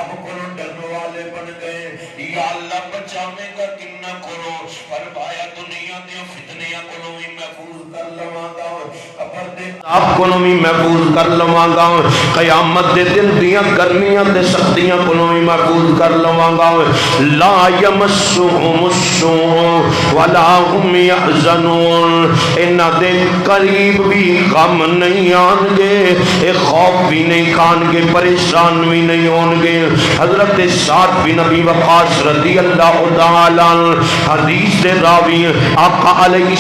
رب کو ڈرنے والے بن گئے. یا اللہ بچاویں گا کنہ کو؟ فرمایا دنیا دے فتنیاں کو بھی محفوظ کر لواں گا, قبر دے عذاب کو بھی محفوظ کر لواں گا, قیامت دے دن دیاں گرمیاں تے سختیاں کو بھی محفوظ کر لواں گا. لا یمسهم السوء ولا هم يحزنون, انہاں دے قریب بھی غم نہیں آن گے, ایک خوف بھی نہیں کھان گے, پریشان بھی نہیں ہون گے. حضرت سعد بن ابی وقاص رضی اللہ تعالی عنہ حدیث دے راوی آقا علیہ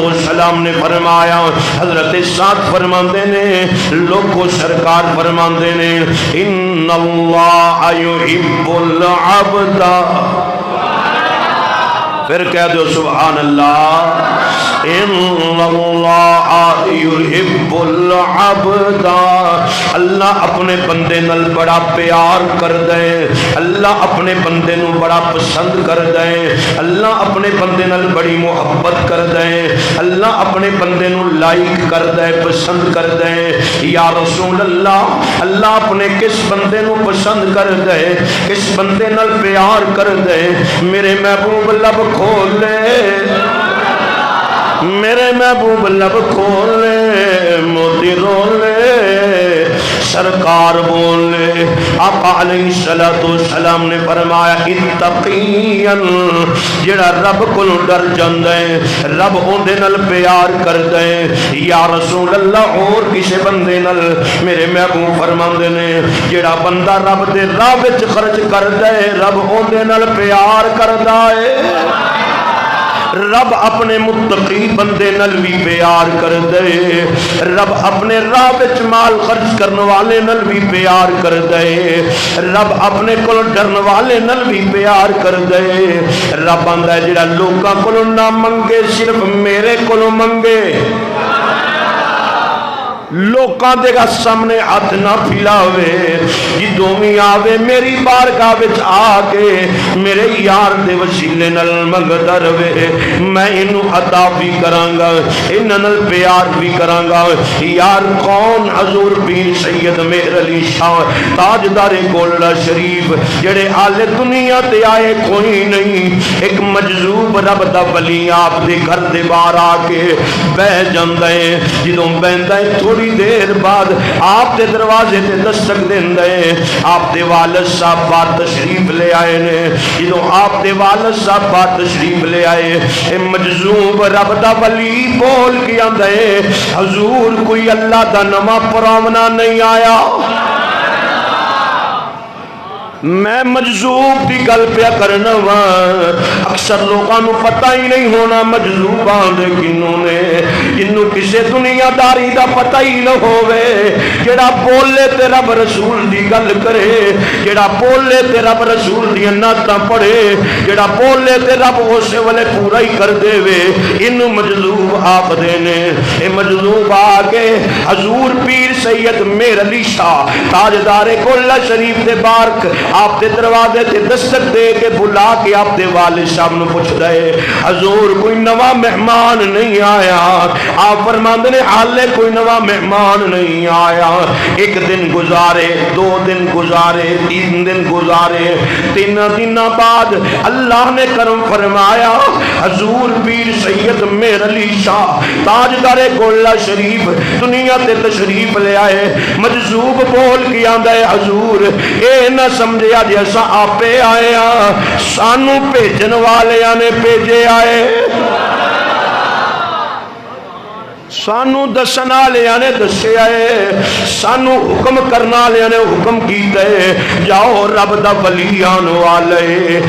السلام نے فرمایا, حضرت سعد فرماندے نے, لوگوں سرکار فرماندے نے, ان اللہ یحب العبد, پھر کہہ دو سبحان اللہ, ان اللہ یحب العبد, اللہ اپنے بندے نال بڑا پیار کر دے, اللہ اپنے بندے نو بڑا پسند کر دے, اللہ اپنے بندے نال بڑی محبت کر دے, اللہ اپنے بندے نو لائک کر دے, پسند کر دے. یا رسول اللہ, اللہ اپنے کس بندے نو پسند کر دے, کس بندے نال پیار کر دے؟ میرے محبوب لب کھول لے, میرے محبوب لب کھول لے, موتی رول لے, سرکار بول لے. آقا علیہ السلام نے فرمایا, اتقین, جڑا رب کو ڈر جاندے رب اندے نال پیار کر دے. یا رسول اللہ, اور کسے بندے نال؟ میرے محبوب فرماندے نے, جڑا بندہ رب دے راہ وچ خرچ کر دے رب اندے نال پیار کردا ہے. رب اپنے متقی بندے نال بھی پیار کر دے, رب اپنے راہ وچ مال خرچ کرنے والے نال بھی پیار کر دے, رب اپنے کول ڈرن والے نال بھی پیار کر دے. رب آندا ہے جڑا لوکاں کولوں نہ منگے صرف میرے کولوں منگے, لوکاں دے گا سامنے ہاتھ نہ پھیلاوے, جدوں بھی آوے میری بارگاہ وچ آ کے میرے یار دے وسیلے نال منگدا رہے, میں اینو عطا بھی کراں گا, انہاں نال پیار بھی کراں گا. یار کون؟ حضور پیر سید مہر علی شاہ تاجدار گولڑا شریف, جڑے آلے دنیا تے آئے کوئی نہیں, ایک مجذوب رب دا ولی آپ دے گھر دے باہر آ کے بیٹھ جاندا ہے. جدوں بہندا ہے تھوڑی دیر بعد آپ دے دروازے تے دستک دیندے, آپ دے والد صاحب بار تشریف لے آئے نے. جدوں آپ دے والد صاحب بار تشریف لے آئے, اے مجذوب رب دا ولی بول کے آندا ہے, حضور کوئی اللہ دا نواں پراونا نہیں آیا. میں مجذوب دی گل پیا کرنا وا, اکثر لوگاں نو پتہ ہی نہیں ہونا مجذوباں دے کنوں نے, جنوں کسے دنیا داری دا پتہ ہی نہ ہووے, جڑا بولے تے رب رسول دی گل کرے, جڑا بولے تے رب رسول دی نعتاں پڑھے, جڑا بولے تے رب اسے والے پورا ہی کر دے وے, اینوں مجذوب آکھدے نے. اے مجذوب آ کے حضور پیر سید مہر علی شاہ تاجدار گولڑا شریف دے بارک آپ دے دروازے تے دستک دے کے بلا کے آپ دے والد صاحب نو پوچھ دے, حضور کوئی نواں مہمان نہیں آیا؟ آپ فرماندے نے, حالے کوئی نواں مہمان نہیں آیا. ایک دن گزارے, 2 دن گزارے, 3 دن گزارے, 3 دن بعد اللہ نے کرم فرمایا, حضور پیر سید مہر علی شاہ تاجدار گولڑا شریف دنیا تے تشریف لے آئے. مجذوب بول کے آندا ہے, حضور اے نہ سمجھے جی اساں آپے آئے ہاں, سانو بھیجن والیاں نے بھیجے آئے, سانو دسن والےاں نے دسے آئے, سانو حکم کرنا والےاں نے حکم کیتا ہے, جاؤ رب دا ولی آن والے.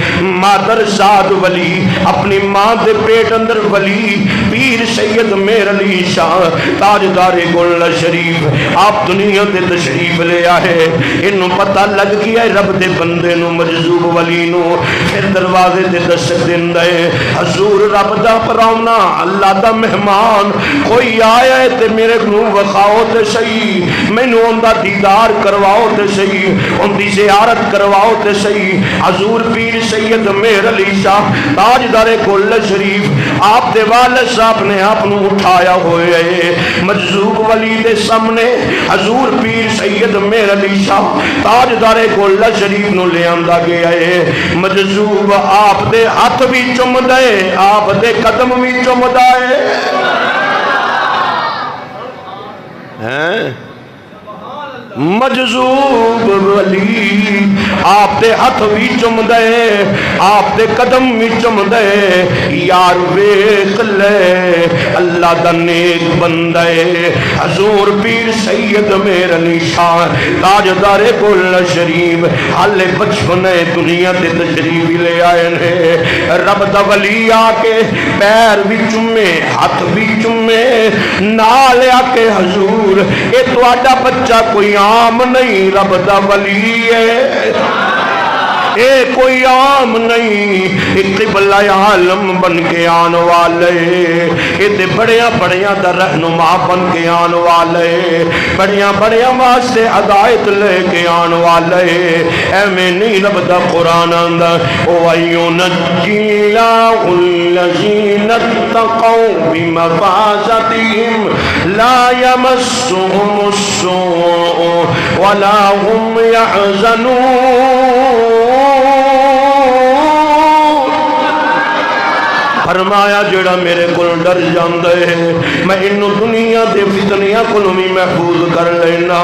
مادر زاد ولی, اپنی ماں دے پیٹ اندر ولی پیر سید مہر علی شاہ تاجدار گولڑا شریف آپ دنیا تے تشریف لے آئے. انہوں پتہ لگ گیا ہے رب دے بندے نو مجذوب ولی نو, پھر دروازے تے دستک دیندا ہے, حضور رب دا پراونا اللہ دا مہمان کوئی کوئی آیا ہے تے میرے کو وکھاؤ تے صحیح، مینوں اوندا دیدار کرواؤ تے صحیح، اون دی زیارت کرواؤ تے صحیح۔ حضور پیر سید مہر علی شاہ تاجدار کل شریف آپ دے والد صاحب نے آپ نو اٹھایا ہوئے مجذوب ولی دے سامنے حضور پیر سید مہر علی شاہ تاجدار کل شریف نو لے آندا گیا ہے۔ مجذوب آپ دے ہاتھ بھی چم دے، آپ دے قدم بھی چم دے ہیں۔ مجذوب ولی آپ دے ہاتھ بھی چم دے، آپ دے قدم بھی چم دے، یار ویکھ لے اللہ دا نیک بندے حضور پیر سید مہر علی شاہ تاجدار کل شریف حالے بچپنے دنیا تے تشریف لے آئے نے۔ رب دا ولی آ کے پیر بھی چومے ہاتھ بھی چومے نال آ کے حضور اے تہاڈا بچہ کوئی عام نہیں، رب دا ولی ہے، اے کوئی عام نہیں، ایک قبلہ عالم بن کے آن والے، اے دے بڑیاں بڑیاں دا رہنما بن کے آن والے، بڑیاں بڑیاں واسطے ہدایت لے کے آن والے۔ اے میں نہیں رب دا قرآن آندا وَيُنَجِّي اللَّهُ الَّذِينَ اتَّقَوْا بِمَفَازَتِهِمْ لَا يَمَسُّهُمُ السُّوءُ وَلَا هُمْ يَحْزَنُونَ۔ فرمایا جڑا میرے کل ڈر جاندے میں انہوں دنیا دے فتنیاں کلوں بھی محفوظ کر لینا،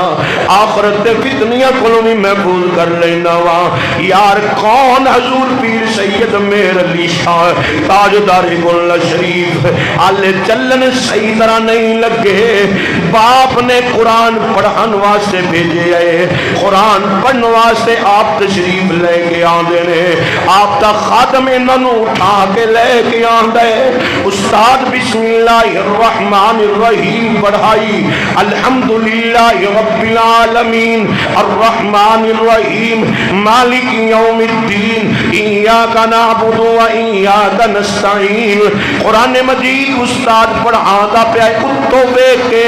آخرت دے فتنیاں کلوں بھی محفوظ کر لینا۔ وہاں یار کون؟ حضور پیر سید مہر علی شاہ تاجدار کل شریف آلے چلن صحیح طرح نہیں لگے، باپ نے قرآن پڑھن واسطے بھیجے آئے، قرآن پڑھن واسطے آپ تشریف لے کے آندے نے، آپ تا خادم انہوں اٹھا کے لے کے آندے، استاد بسم اللہ الرحمن الرحیم پڑھائی، الحمدللہ رب العالمین الرحمن الرحیم مالک یوم الدین ایاک نعبد و ایاک نستعین۔ قرآن مجید استاد پڑھاتا پہ کتوں بے کے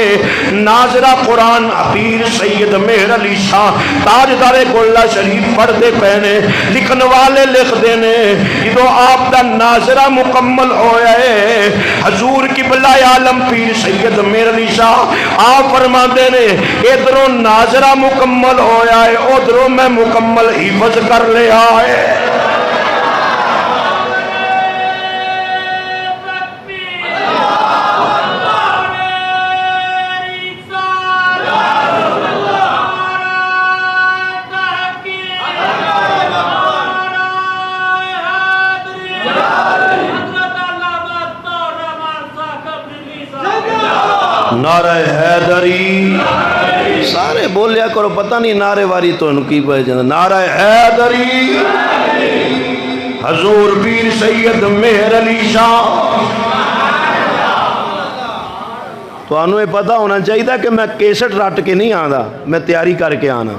ناظرہ قرآن پیر سید مہر علی شاہ تاجدار کلہ شریف پڑھ دے پہنے، لکھن والے لکھ دینے، جدو آپ دا ناظرہ مکمل ہویا ہے حضور کی بلائے عالم پیر سید مہر علی شاہ آپ فرما دینے ادھروں ناظرہ مکمل ہویا ہے ادھروں میں مکمل حفظ کر لے آئے۔ نعرہ حیدری سارے بولیا کرو، پتہ نہیں نعرے واری تو انہوں کی پہے جاندہ۔ نعرہ حیدری حضور پیر سید مہر علی شاہ۔ تو انہوں یہ پتہ ہونا چاہیے کہ میں کیسٹ رٹ کے نہیں آنا، میں تیاری کر کے آنا۔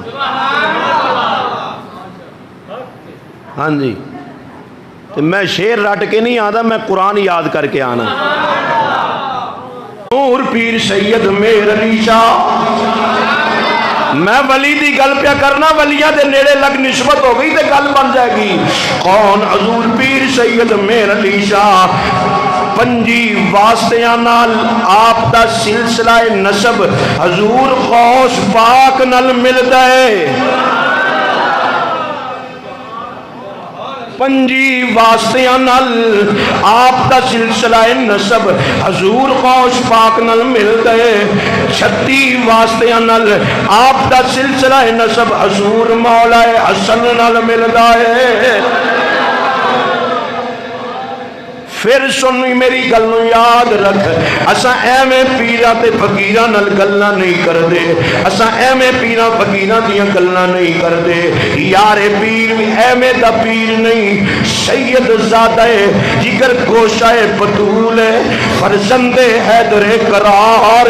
ہاں جی میں شیر رٹ کے نہیں آنا، میں قرآن یاد کر کے آنا۔ نور پیر سید مہر علی شاہ میں ولی دی گل پیا کرنا، ولیاں دے نیڑے لگ نسبت ہو گئی تے گل بن جائے گی۔ کون؟ حضور پیر سید مہر علی شاہ پنجی واسطیاں نال آپ دا سلسلہ نسب حضور غوث پاک نال ملدا ہے۔ پنجی واسطیاں نال آپ دا سلسلہ نسب حضور غوث پاک نال ملدا ہے۔ 36 واسطیاں نال آپ دا سلسلہ نسب حضور مولا حسن نال ملدا ہے۔ پھر سنوی میری گلوں یاد رکھ، اساں ایویں پیراں تے فقیراں نال گلاں نہیں کردے، اساں ایویں پیراں فقیراں دیاں گلاں نہیں کردے۔ یار پیر بھی ایویں دا پیر نہیں، سید زادہ جگر گوشہ بطول فرزند حیدر قرار۔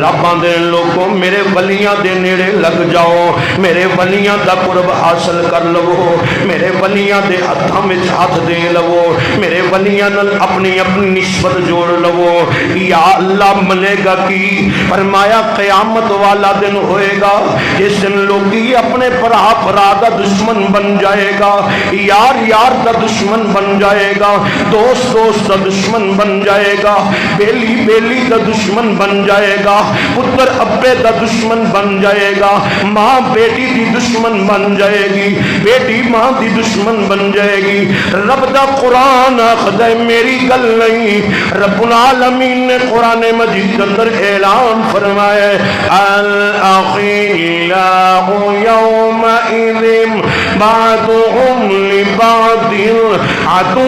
رب آندے لوگوں میرے ولیاں دے نیڑے لگ جاؤ, میرے ولیاں دا قرب حاصل کر لو, میرے ولیاں دے ہتھاں وچ ہاتھ دے لو, میرے ولیاں نال اپنی اپنی نسبت جوڑ لو. یا اللہ ملے گا کی؟ فرمایا قیامت والا دن ہوئے گا جس دن لوگی اپنے بھرا دا دشمن بن جائے گا, یار یار دا دشمن بن جائے گا, دوست دوست دا دشمن بن جائے گا, بیلی بیلی دا دشمن بن جائے گا, پتر ابے دا دشمن بن جائے گا, ماں بیٹی دی دشمن بن جائے گی, بیٹی ماں دی دشمن بن جائے گی. رب دا قرآن آخدہ میری گل نہیں, رب العالمین نے قرآن مجید اندر اعلان فرمایا الاخلاء یومئذ بعضهم لبعض عدو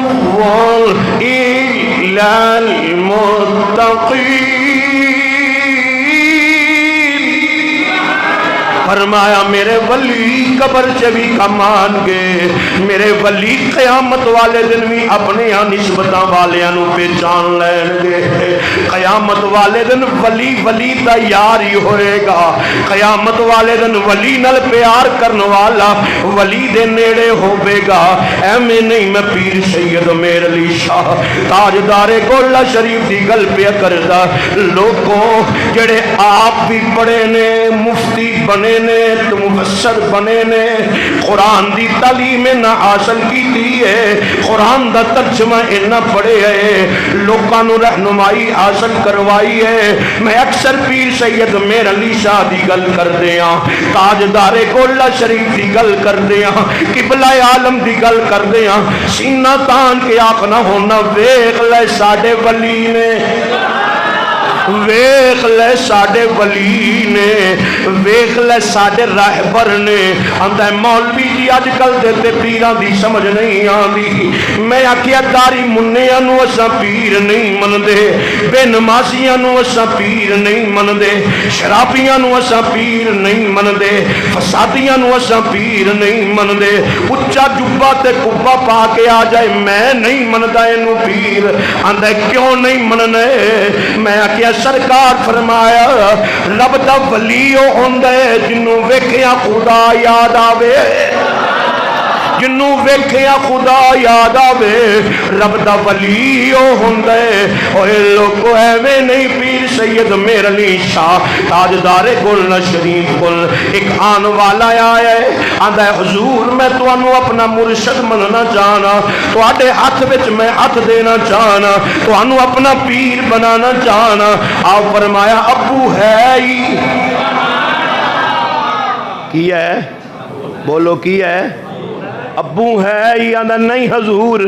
الا المتقین. فرمایا میرے ولی قبر سے بھی کمان گے, میرے ولی قیامت والے دن بھی اپنے نسبتاں والیاں نو پہچان لین گے. قیامت والے دن ولی ولی دا یار ہی ہوئے گا, قیامت والے دن ولی نال پیار کرن والا ولی دے نیڑے ہوے گا. ایویں نہیں میں پیر سید میر علی شاہ تاجدار گولہ شریف دی گل پہ کردا, لوگوں جڑے آپ بھی پڑھے نے, مفتی بنے نے, تو مفسر بنے نے, قرآن دی تعلیم نہ حاصل کی ہے, قرآن دا ترجمہ نہ پڑھے ہے, لوکاں نو رہنمائی حاصل کروائی ہے. میں اکثر پیر سید میر علی شاہ دی گل کردے ہاں, تاجدار گولہ شریف دی گل کردے ہاں, قبلہ عالم دی گل کردے ہاں, سینہ تان کے آخنا ہونا ویکھ لے ساڈے ولی نے, ویخ لے ساڈے ولی نے, ویخ لے ساڈے راہبر نے. آندا ہے مولوی جی اج کل دے پیراں دی سمجھ نہیں آندی. میں آکھیا داری منیاں نو اساں پیر نہیں مندے, بے نمازیاں نو اساں پیر نہیں مندے, شرابیاں نو اساں پیر نہیں مندے, فسادیاں نو اساں پیر نہیں مندے. اچا جبا تے کبا پا کے آ جائے میں نہیں مندا اینو پیر. آندا ہے کیوں نہیں مننے؟ میں آکھیا سرکار فرمایا رب دا ولی او ہوندا ہے جنوں ویکھیا خدا یاد آوے, جنوں ویکھیا خدا یاد آوے. رب دا ولی او ہوندا ہے. اوے لوگو ایویں نہیں پیر سید میر علی شاہ تاجدار گولہ شریف کول ایک آن والا آیا ہے, آندا ہے حضور میں تانوں اپنا مرشد مننا چاہنا, تواڈے ہاتھ وچ میں ہاتھ دینا چاہنا, تانوں اپنا پیر بنانا چاہنا. آپ فرمایا ابو ہے ہی کی ہے, بولو کی ہے, ابو ہے ہی؟ آندا نہیں حضور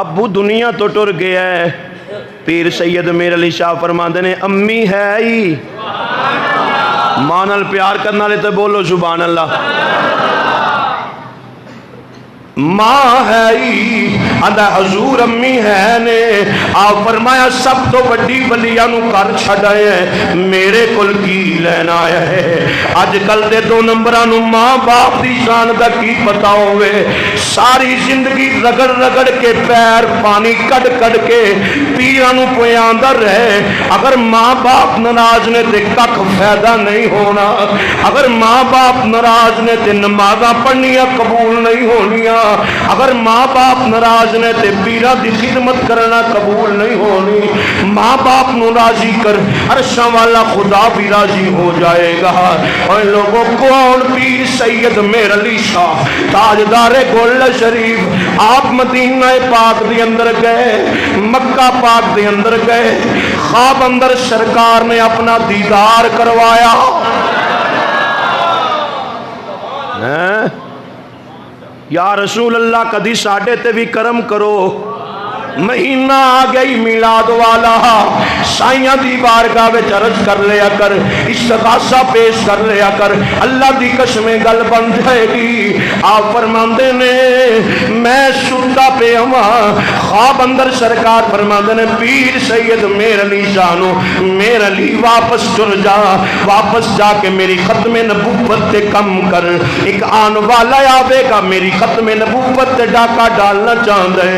ابو دنیا تو ٹر گیا ہے. پیر سید میر علی شاہ فرماندے نے امی ہے ہی, ماں نال پیار کرنے والے تو بولو سبحان اللہ. ماں ہے ہی, آندا حضور امی ہے نے. آپ فرمایا سب تو بڑی ولیاں نو کر چھڈائے ہیں, میرے کول کی لینا ہے؟ اج کل دے دو نمبراں نو ماں باپ دی شان دا کی پتہ ہوئے, ساری زندگی رگڑ رگڑ کے پیر پانی کڈ کڈ کے پیراں نو پویاندا رہے. اگر ماں باپ ناراض نے تے ککھ فائدہ نہیں ہونا, اگر ماں باپ ناراض نے تے نمازاں پڑھنیاں قبول نہیں ہونیاں, اگر ماں باپ ناراض نے تے پیرا دی خدمت کرنا قبول نہیں ہونی. ماں باپ نو راضی کر عرشاں والا خدا بھی راضی ہو جائے گا. اور لوگوں کون پیر سید میر علی شاہ تاجدار گولہ شریف آپ مدینہ پاک دی اندر گئے, مکہ پاک دی اندر گئے, خواب اندر سرکار نے اپنا دیدار کروایا. یا رسول اللہ کدی ساڈے تے بھی کرم کرو. مہینہ آ گئی میلاد والا, سائیاں دی بارگاہ وچ عرض کر لیا کر, استغاثہ پیش کر لیا کر, اللہ دی قسمیں گل بن جائے گی. آپ فرماندے نے میں ستا پہ ہواں, خواب اندر سرکار فرماندے نے پیر سید میر علی شانو میر علی واپس چل جا, واپس جا کے میری ختم نبوت تے کم کر. ایک آن والا آوے گا میری ختم نبوت تے ڈاکہ ڈالنا چاہتا ہے,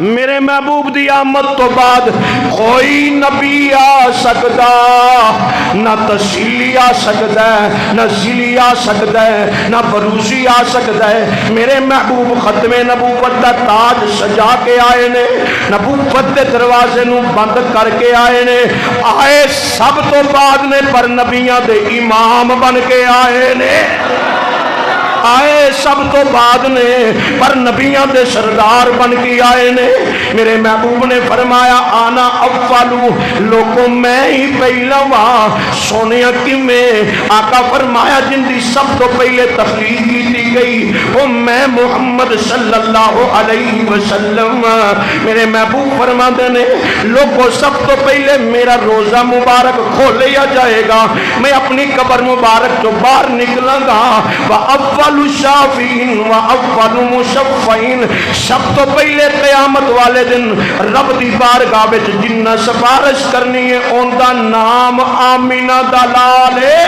میرے محبوب دی آمد تو بعد کوئی نبی آ سکتا نہ تسیلی آ سکتا ہے، نہ ذلی آ سکتا ہے، نہ بروزی آ سکتا ہے۔ میرے محبوب ختم نبوت دا تاج سجا کے آئے نے، نبوت دے دروازے نو بند کر کے آئے نے، آئے سب تو بعد نے پر نبیاں دے امام بن کے آئے نے، آئے سب تو بعد نے پر نبیاں دے سردار بن کے آئے نے۔ میرے محبوب نے فرمایا آنا اولو، لوگوں میں ہی پہلا وہاں سونیا کی میں، آقا فرمایا جن دی سب تو پہلے تخلیق کی تھی گئی وہ میں محمد صلی اللہ علیہ وسلم۔ میرے محبوب فرماتے نے لوگوں سب تو پہلے میرا روزہ مبارک کھولیا جائے گا، میں اپنی قبر مبارک جو باہر نکلاں گا، وَأَوَّلُ شافین و اول مشفعین، سب تو پہلے قیامت والے دن رب دی بارگاہ وچ جنہ سفارش کرنی ہے ان دا نام آمینہ دا لال ہے۔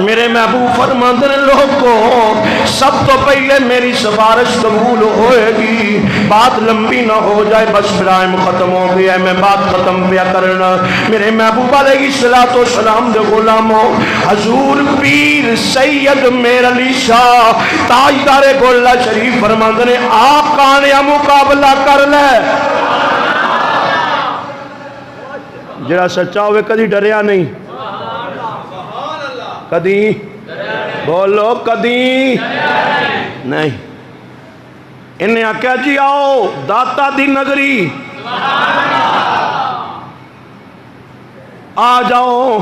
میرے محبوب فرماتے ہیں لوگوں سب تو پہلے میری سفارش قبول ہوئے گی، بات لمبی نہ ہو جائے، بس ٹائم ختم ہو گیا ہے، میں بات ختم پیا کرنا۔ میرے محبوب علیہ السلام دے غلاموں، حضور پیر سید میر علی شاہ تاجدار گولہ شریف فرماتے ہیں آقا نے مقابلہ کر لے، جڑا سچا ہوئے کدی ڈریا نہیں، کدی بولو کدی نہیں۔ انہیں آکھیا جی آؤ داتا دی نگری آ جاؤ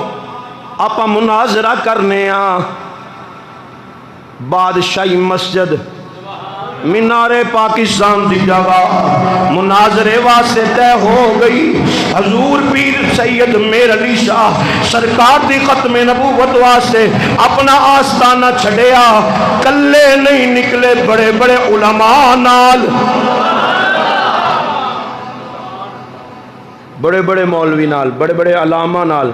آپا مناظرہ کرنے آ۔ بادشاہی مسجد مینار پاکستان دی جگہ مناظرے واسطے طے ہو گئی۔ حضور پیر سید میر علی شاہ سرکار دی ختم نبوت واسطے اپنا آستانہ چھڑیا، کلے نہیں نکلے، بڑے بڑے علماء نال، بڑے بڑے مولوی نال، بڑے بڑے علامہ نال۔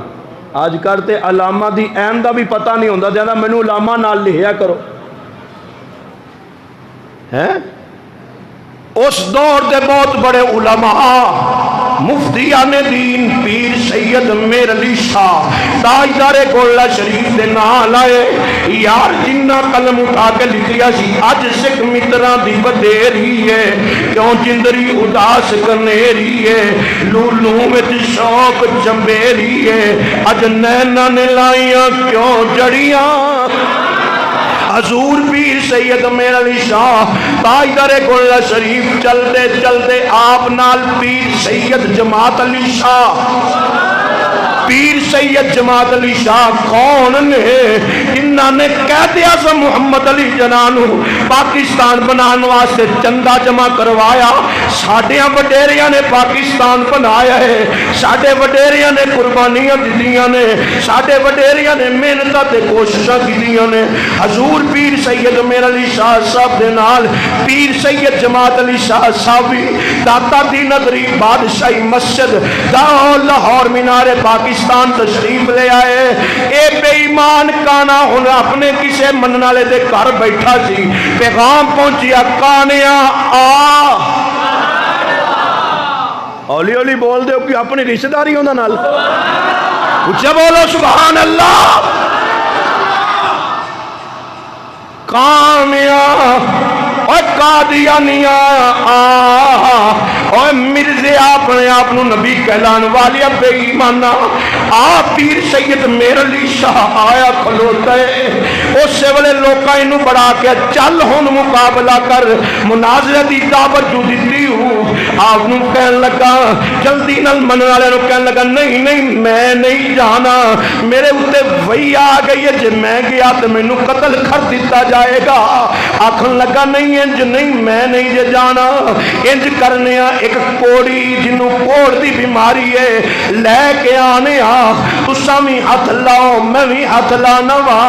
آج کرتے علامہ دی این دا بھی پتہ نہیں ہوندہ، دیاں مینوں علامہ نال لکھیا کرو ہے۔ اس دور دے بہت بڑے علماء مفتیان دین پیر سید میر علی شاہ تاجدار گولہ شریف دے نام لائے، یار جنہ قلم اٹھا کے لکھیا سی اج سکھ متران دی بدیری ہے، کیوں جندری اداس کنیری ہے، لولوں وچ شوق جمبیری ہے، اج نینا نے لائیاں کیوں جڑیاں۔ حضور پیر سید میر علی شاہ تاجدار گولہ شریف چلتے چلتے آپ نال پیر سید جماعت علی شاہ، پیر سید جماعت علی شاہ کون نے جنہاں نے قائد اعظم محمد علی جناح نو پاکستان بنانے واسطے چندہ جمع کروایا۔ ساڈیاں وڈیریاں نے پاکستان بنایا ہے، ساڈے وڈیریاں نے قربانیاں دتیاں نے، ساڈے وڈیریاں نے محنتاں تے کوششاں کیتیاں نے۔ حضور پیر سید میر علی شاہ صاحب دے نال پیر سید جماعت علی شاہ صاحب بھی داتا دی نگری بادشاہی مسجد لاہور مینار پاکستان تشریف لے آئے۔ اے بے ایمان کانا ہن اپنے کسے منن والے دے گھر بیٹھا سی، پیغام پہنچیا کانیا آ، اولی اولی بول دے کہ اپنی رشتہ داری ہوندہ نال، اچھا بولو سبحان اللہ۔ کانیا اور قادیانیا اور مرزے اپنے آپ نبی کہلان والی بے ایمانہ آپ پیر سید میر علی شاہ آیا کھلوتا ہے۔ اس سے والے لوکاں انہوں بڑھا کے چل ہون مقابلہ کر، مناظرہ دی دعوت جو دیتی ہوں۔ آپ نو کہن لگا جلدی نال منن والے نو کہن لگا نہیں نہیں میں نہیں جانا، میرے اتے وہی آ گئی ہے جے میں گیا تو مینوں قتل کر دیتا جائے گا۔ آکھن لگا نہیں انج نہیں میں نہیں جے جانا، انج کرنے ایک کوڑی جنوں کوڑ دی بیماری ہے لے کے آنے تساں بھی ہاتھ لاؤ میں بھی ہاتھ لانا وا،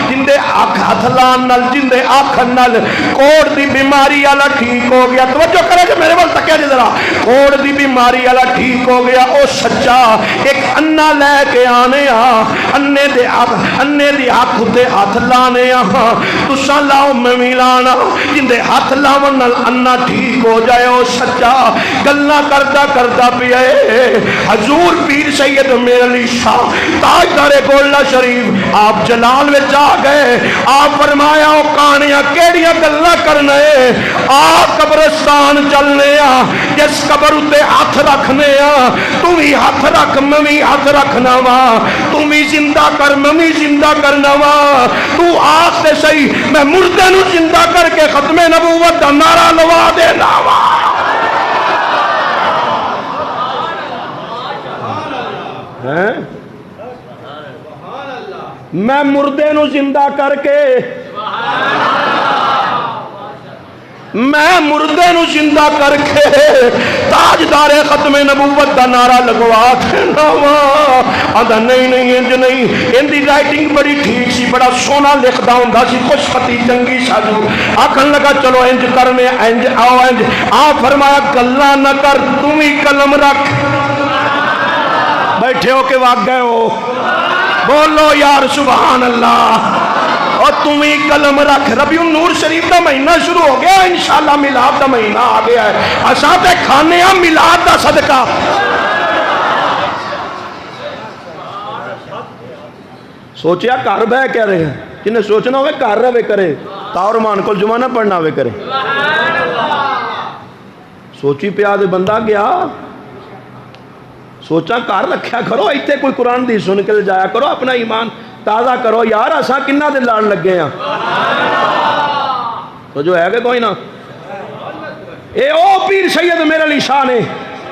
جندے ہاتھ لان نال جندے آکھن نال کوڑ دی بیماری والا ٹھیک ہو گیا. توجہ کرے کہ میرے وال تکیا جی ذرا. کوڑ دی بیماری والا ٹھیک ہو گیا او سچا. ایک انا لے کے آنے انے دی ہاتھ تے ہاتھ لانے تساں لاؤ میں بھی لانا. جندے ہاتھ لاون نال انا ٹھیک ہو جائے او سچا. گلاں کردا پیا حضور پیر سید میر علی شاہ تاجدار گولڈا شریف آپ جلال وچ آ گئے. آپ فرمایا او کہانیاں کیڑیاں گلاں کرنے آ قبرستان چلنے جس قبر اتے ہاتھ رکھنے تو بھی ہاتھ رکھ میں بھی ہاتھ رکھنا وا. تو بھی زندہ کر میں بھی زندہ کرنا وا. تو آخ سے صحیح میں مردے نو زندہ کر کے ختم نبوت دا نعرہ لوا دینا وا. میں مردے نو زندہ کر کے تاجدار ختم نبوت دا نعرہ لگوا دینا وا. آدھا نہیں انج نہیں. ان دی رائٹنگ بڑی ٹھیک سی, بڑا سونا لکھدا ہوندا سی, خوش خطی چنگی ساجو. آکھن لگا چلو انج کرنے انج آؤ انج. آپ فرمایا گلاں نہ کر تم ہی قلم رکھ. بیٹھے ہو کہ واگ گئے ہو؟ بولو یار سبحان اللہ. اور تم ہی قلم رکھ. ربیع النور شریف دا مہینہ شروع ہو گیا, انشاءاللہ میلاد دا مہینہ آ گیا ہے. اساں تے کھانے ہاں میلاد دا صدقہ. سوچیا گھر بہ کے رہے ہیں, جنہیں سوچنا ہوئے گھر رہے کرے. تاؤ رحمان کو جمعہ نہ پڑھنا ہوئے کرے. سوچی پیا دے بندہ گیا, سوچا کار رکھیا کرو, ایتھے کوئی قرآن دی سن کے جایا کرو, اپنا ایمان تازہ کرو یار. اساں کنہ دے لان لگے ہیں تو جو ہے کہ کوئی نہ. اے او پیر سید میر علی شاہ نے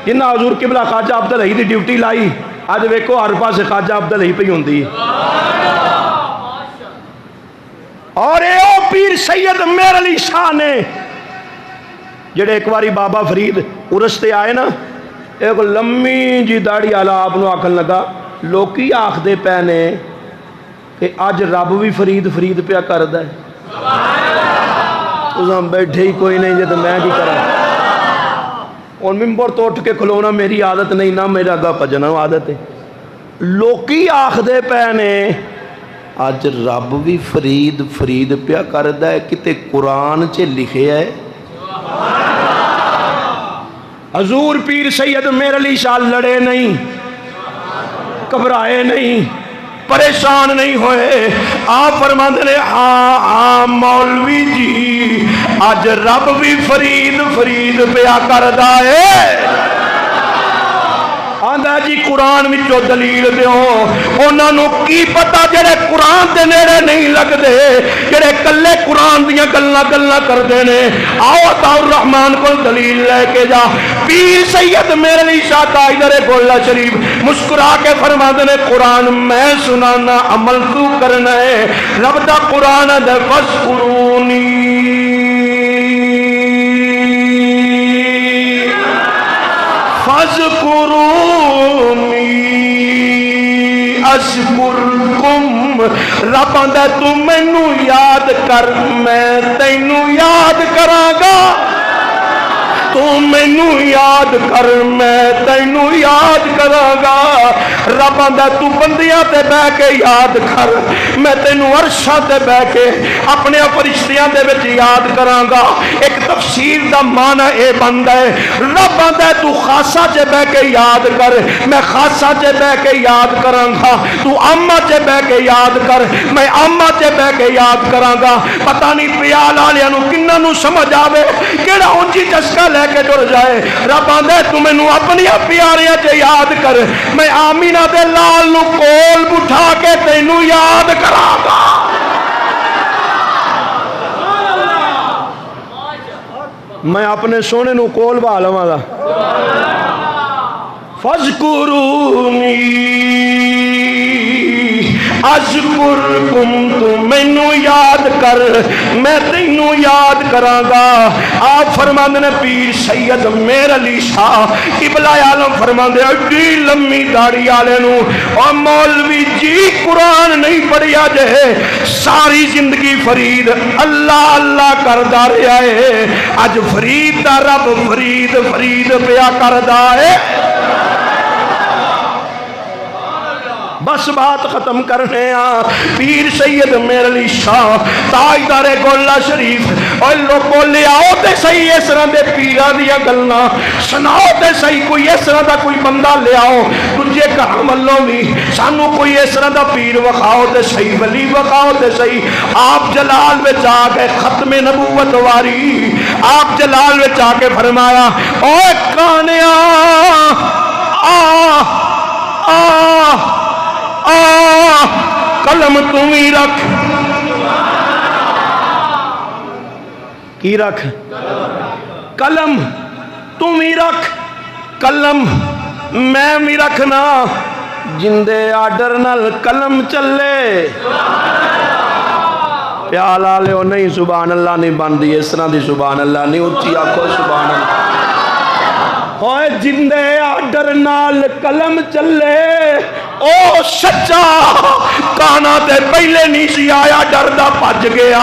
جنہ حضور قبلہ خواجہ عبدالحی دی ڈیوٹی لائی. اج ویکھو ہر پاسے خواجہ عبدالحی پہ ہوندی. اور اے او پیر سید میر علی شاہ نے جڑے ایک باری بابا فرید عرس تے آئے نا, ایک لمبی جی داڑھی والا آپ نو آکھن لگا لوکی آکھ دے پے نے کہ اج رب بھی فرید پیا کردا ہے. تساں بیٹھے ہی کوئی نہیں جے تے میں کی کراں. ہن ممبر تو اٹھ کے کھلونا میری عادت نہیں, نہ میرا اگا بھجنا عادت ہے. لوکی آکھ دے پے نے اج رب بھی فرید پیا کردا ہے. کتے قرآن چ لکھیا ہے. حضور پیر سید میر علی شاہ لڑے نہیں, گھبرائے نہیں, پریشان نہیں ہوئے. آپ فرماندے نے ہاں مولوی جی اج رب بھی فرید پیا کردا ہے. آندا جی قرآن وچوں دلیل دیو. انہاں نو کی پتہ جڑے قرآن دے نیڑے نہیں لگدے, جڑے کلے قرآن دیاں گلاں کردے نے. آؤ عطاء الرحمان کو دلیل لے کے جا. پیر سید میر علی شاہ تاجدار گولڈا شریف مسکرا کے فرماندے نے قرآن میں سنانا, عمل تو کرنا ہے. رب دا قرآن دے فذکرونی اذکرکم. رب آندا تو مینوں یاد کر میں تینوں یاد کراں گا. تو مینوں یاد کر میں تینوں یاد کراں گا. رب آندا تو بندیاں تے بہ کے یاد کر میں تینوں عرشاں تے بہ کے اپنے فرشتیاں دے وچ یاد کراں گا. ایک تفسیر دا معنی اے بندا ہے رب آندا تو خاصہ تے بہ کے یاد کر میں خاصہ تے بہ کے یاد کراں گا. تو عامہ تے بہ کے یاد کر میں عامہ تے بہ کے یاد کراں گا. پتہ نہیں پیال والیاں نو کناں نو سمجھ آوے کیڑا اونچی چسکا لے کے ٹر جائے. رب آندا تو مینوں اپنی پیاریاں تے یاد کر میں آمینہ دے لال نو کول بٹھا کے تینوں یاد کراں گا. میں اپنے سونے نو کول بھا لواں گا. فذکرونی اذکرکم. تو مینوں یاد یاد کر میں تینوں یاد کراں گا۔ آپ فرماندے نے پیر سید میر علی شاہ قبلہ عالم فرماندے ایڈی لمبی داڑھی والے نو او مولوی جی قرآن نہیں پڑھیا جے ساری زندگی فرید اللہ اللہ کردا رہیا ہے، اج فرید دا رب فرید فرید پیا کردا ہے۔ بس بات ختم کرنے پیر سید میر علی شاہ تاجدار گولہ شریف اور لوگوں لے آؤ تے صحیح اس طرح دے پیرا دیا گلنا سناؤ تے صحیح کوئی اس طرح دا کوئی بندہ لے آؤ تجھے گھر ملوں بھی سانو کوئی اس طرح دا پیر وکھاؤ تے صحیح ولی وکھاؤ تے صحیح۔ آپ جلال میں جا کے ختم نبوت واری آپ جلال میں جا کے فرمایا اوے کانیا قلم تم ہی رکھ کی رکھ قلم تم ہی رکھ قلم میں بھی رکھنا جندے آڈر نال قلم چلے پیالہ لے نہیں سبحان اللہ نہیں بندی اس طرح دی سبحان اللہ نہیں اچھی آنکھو سبحان اللہ ہوئے جندے آڈر نال قلم چلے او سچا کانا تے پہلے نہیں سی آیا ڈردہ پج گیا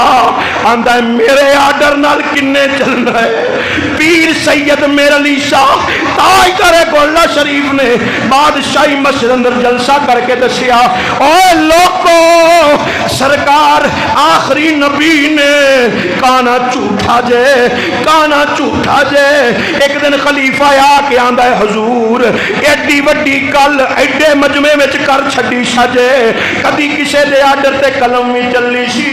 آندہ میرے آڈر نال کنے چلنا ہے۔ پیر سید میر علی شاہ تاجدار گولہ شریف نے بادشاہی مسجد اندر جلسہ کر کے دسیا اوے لوگوں سرکار آخری نبی نے کانا جھوٹا جے کانا جھوٹا جے۔ ایک دن خلیفہ آ کے آندہ ہے حضور ایڈی وڈی کل ایڈے مجمع وچ کر چھڈی سجے کدی کسے دے آڈر تے قلم میں چلی سی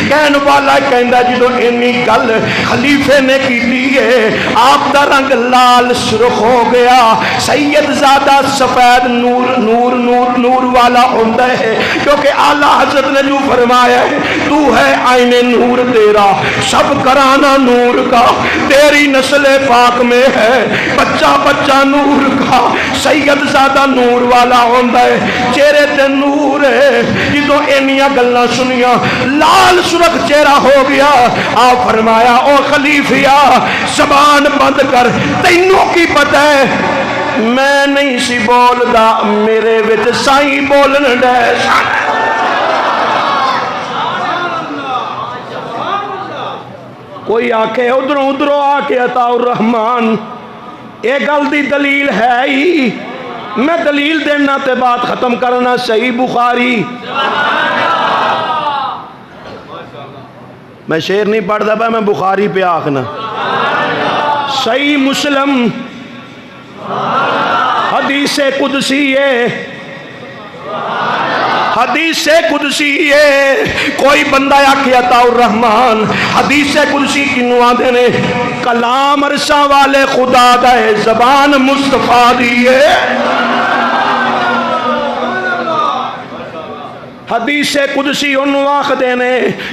کہن والا کہندا جدوں اینی گل خلیفے نے کیتی ہے آپ دا رنگ لال سرخ ہو گیا سید زادہ سفید نور نور نور نور والا ہوندا ہے کیونکہ اعلیٰ حضرت نے جو فرمایا ہے تو ہے عین نور تیرا سب کرانا نور کا تیری نسل پاک میں ہے بچہ بچہ نور کا سید زادہ نور والا ہوندا ہے چہرے تے نور ہے جدوں اینیاں گلاں سنیاں لال سرخ چہرہ ہو گیا آپ فرمایا او خلیفیا زبان بند کر تینوں کی پتہ ہے میں نہیں سی بولدا میرے وچ سائیں بولن ڈے کوئی آکے ادھروں ادھروں آکے عطا الرحمن ایک گل دی دلیل ہے ہی میں دلیل دینا تے بات ختم کرنا صحیح بخاری میں شعر نہیں پڑھتا پا میں بخاری پہ آخنا صحیح مسلم حدیث قدسی ہے حدیث قدسی ہے کوئی بندہ آکھے عطا الرحمن حدیث قدسی کنوں آدھے نے کلام عرشاں والے خدا دا ہے زبان مصطفیٰ دی ہے حدیث قدسی انہوں آخدے نے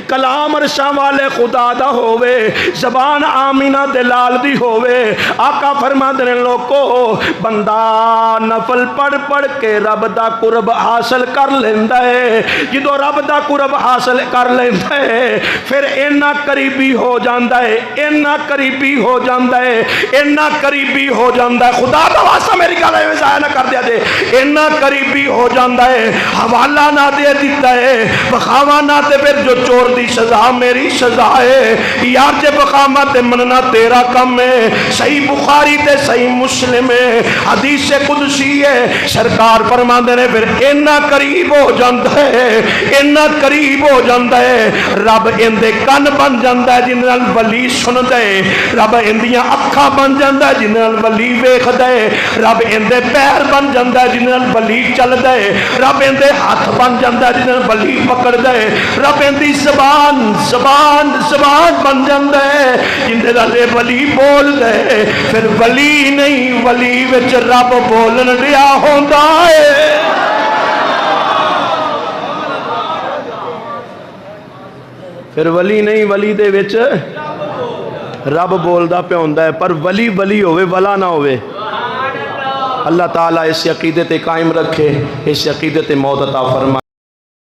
کلام عرشاں والے خدا دا ہووے زبان آمینہ دلال دی ہووے آقا فرما دینے لوگو بندہ نفل پڑھ پڑھ کے رب دا قرب حاصل کر لیندہ ہے جدو رب دا قرب حاصل کر لیندہ ہے پھر اینا قریبی ہو جاندہ ہے اینا قریبی ہو جاندہ ہے اینا قریبی ہو جاندہ ہے خدا دا واسطہ میری گالے میں ضائع نہ کر دیا دے اینا قریبی ہو جاندہ ہے حوالہ نہ دے دیتا ہے بخاوہ نہ تے پھر جو چور دی سزا میری سزا ہے یار جے بخامہ تے مننا تیرا کم ہے صحیح بخاری تے صحیح مسلم ہے حدیث قدسی ہے سرکار فرما دینے پھر اینا قریب ہو جاندہ ہے اینا قریب ہو جاندہ ہے رب اندے کن بن جاندہ ہے جنہاں ولی سن دے رب اندیاں اکھا بن جاندہ ہے جنہاں ولی ویکھ دے رب اندے پیر بن جاندہ ہے جنہاں ولی چل دے رب اندے ہاتھ بن جاندہ ہے جنہاں ولی پکڑ دے رب اندی زبان زبان زبان بن جاندہ ہے جنہاں دے ولی بول دے پھر ولی نہیں ولی وچ رب بولن دیا ہوندہ ہے پھر ولی نہیں ولی دے وچ رب بولدا پہ ہوندہ ہے پر ولی ولی ہوئے ولا نہ ہوئے اللہ تعالیٰ اس عقیدت قائم رکھے اس عقیدت موت عطا فرمائے